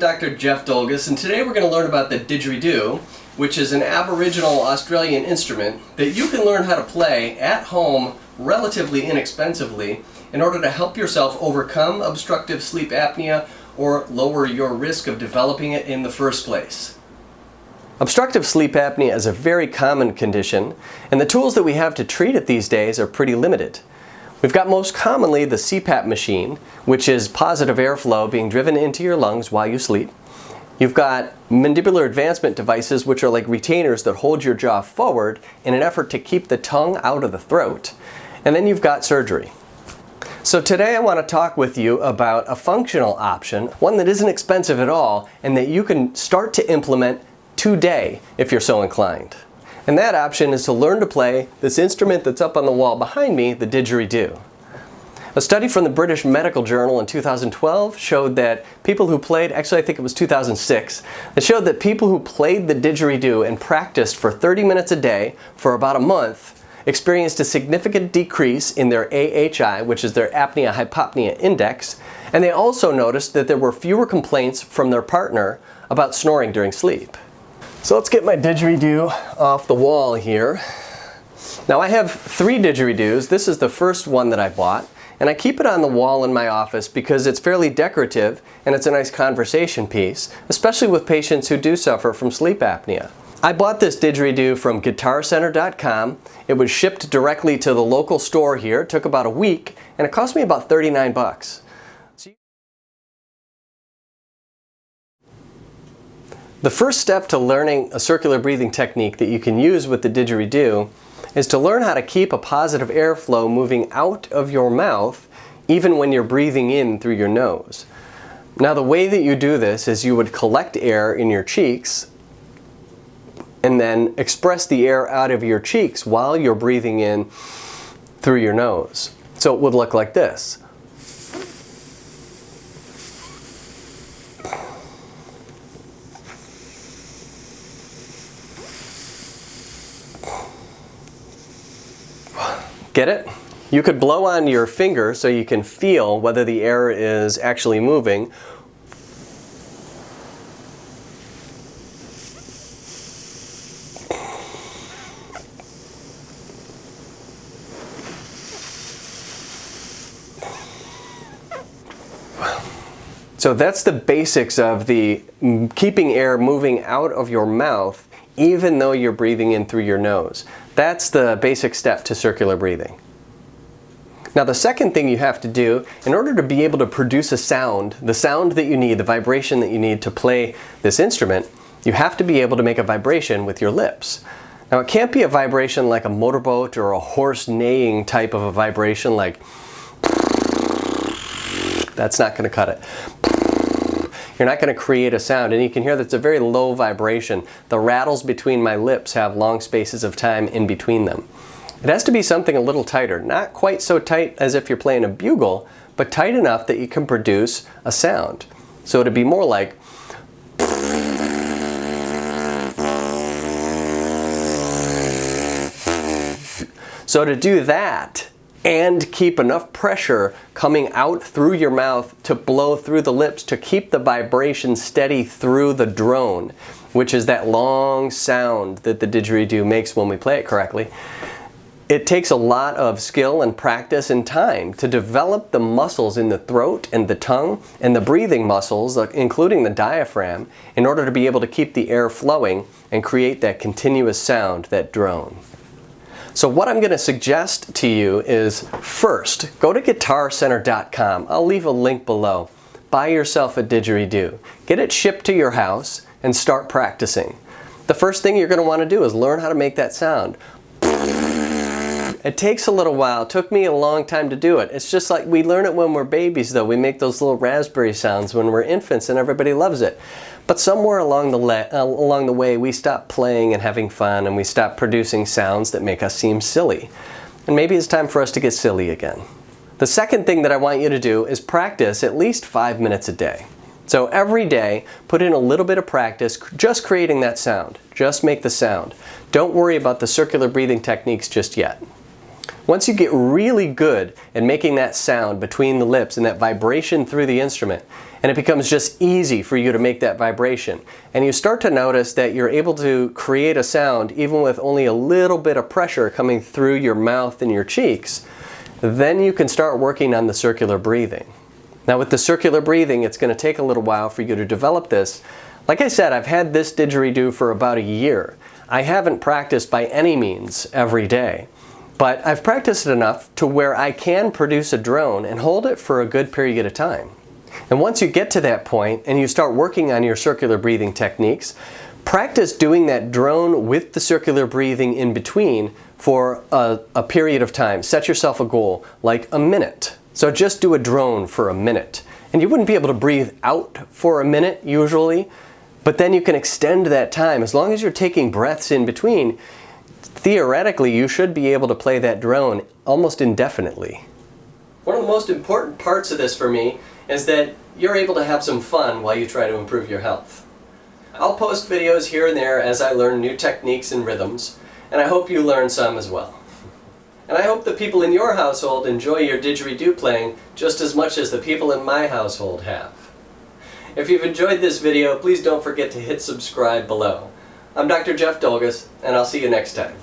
Dr. Jeff Dolgus, and today we're going to learn about the Didgeridoo, which is an Aboriginal Australian instrument that you can learn how to play at home relatively inexpensively in order to help yourself overcome obstructive sleep apnea or lower your risk of developing it in the first place. Obstructive sleep apnea is a very common condition, and the tools that we have to treat it these days are pretty limited. We've got most commonly the CPAP machine, which is positive airflow being driven into your lungs while you sleep. You've got mandibular advancement devices, which are like retainers that hold your jaw forward in an effort to keep the tongue out of the throat. And then you've got surgery. So today I want to talk with you about a functional option, one that isn't expensive at all, and that you can start to implement today if you're so inclined. And that option is to learn to play this instrument that's up on the wall behind me, the Didgeridoo. A study from the British Medical Journal in 2012 showed that people who played, actually I think it was 2006, it showed that people who played the Didgeridoo and practiced for 30 minutes a day for about a month experienced a significant decrease in their AHI, which is their apnea-hypopnea index, and they also noticed that there were fewer complaints from their partner about snoring during sleep. So let's get my Didgeridoo off the wall here. Now I have 3 Didgeridoos. This is the first one that I bought, and I keep it on the wall in my office because it's fairly decorative and it's a nice conversation piece, especially with patients who do suffer from sleep apnea. I bought this Didgeridoo from guitarcenter.com. It was shipped directly to the local store here. It took about a week, and it cost me about 39 bucks. The first step to learning a circular breathing technique that you can use with the Didgeridoo is to learn how to keep a positive airflow moving out of your mouth even when you're breathing in through your nose. Now the way that you do this is you would collect air in your cheeks and then express the air out of your cheeks while you're breathing in through your nose. So it would look like this. Get it? You could blow on your finger so you can feel whether the air is actually moving. So that's the basics of the keeping air moving out of your mouth even though you're breathing in through your nose. That's the basic step to circular breathing. Now the second thing you have to do in order to be able to produce a sound, the sound that you need, the vibration that you need to play this instrument, you have to be able to make a vibration with your lips. Now it can't be a vibration like a motorboat or a horse neighing type of a vibration like that's not going to cut it. You're not going to create a sound, and you can hear that's a very low vibration. The rattles between my lips have long spaces of time in between them. It has to be something a little tighter, not quite so tight as if you're playing a bugle, but tight enough that you can produce a sound. So it'd be more like so to do that and keep enough pressure coming out through your mouth to blow through the lips to keep the vibration steady through the drone, which is that long sound that the Didgeridoo makes when we play it correctly. It takes a lot of skill and practice and time to develop the muscles in the throat and the tongue and the breathing muscles, including the diaphragm, in order to be able to keep the air flowing and create that continuous sound, that drone. So what I'm going to suggest to you is first, go to guitarcenter.com. I'll leave a link below. Buy yourself a Didgeridoo. Get it shipped to your house and start practicing. The first thing you're going to want to do is learn how to make that sound. It takes a little while. It took me a long time to do it. It's just like we learn it when we're babies though. We make those little raspberry sounds when we're infants and everybody loves it. But somewhere along the way we stop playing and having fun and we stop producing sounds that make us seem silly. And maybe it's time for us to get silly again. The second thing that I want you to do is practice at least 5 minutes a day. So every day, put in a little bit of practice just creating that sound. Just make the sound. Don't worry about the circular breathing techniques just yet. Once you get really good at making that sound between the lips and that vibration through the instrument, and it becomes just easy for you to make that vibration, and you start to notice that you're able to create a sound even with only a little bit of pressure coming through your mouth and your cheeks, then you can start working on the circular breathing. Now with the circular breathing, it's going to take a little while for you to develop this. Like I said, I've had this didgeridoo for about a year. I haven't practiced by any means every day, but I've practiced it enough to where I can produce a drone and hold it for a good period of time. And once you get to that point and you start working on your circular breathing techniques, practice doing that drone with the circular breathing in between for a period of time. Set yourself a goal, like a minute. So just do a drone for a minute. And you wouldn't be able to breathe out for a minute usually, but then you can extend that time. As long as you're taking breaths in between, theoretically you should be able to play that drone almost indefinitely. One of the most important parts of this for me is that you're able to have some fun while you try to improve your health. I'll post videos here and there as I learn new techniques and rhythms, and I hope you learn some as well. And I hope the people in your household enjoy your didgeridoo playing just as much as the people in my household have. If you've enjoyed this video, please don't forget to hit subscribe below. I'm Dr. Jeff Dolgus, and I'll see you next time.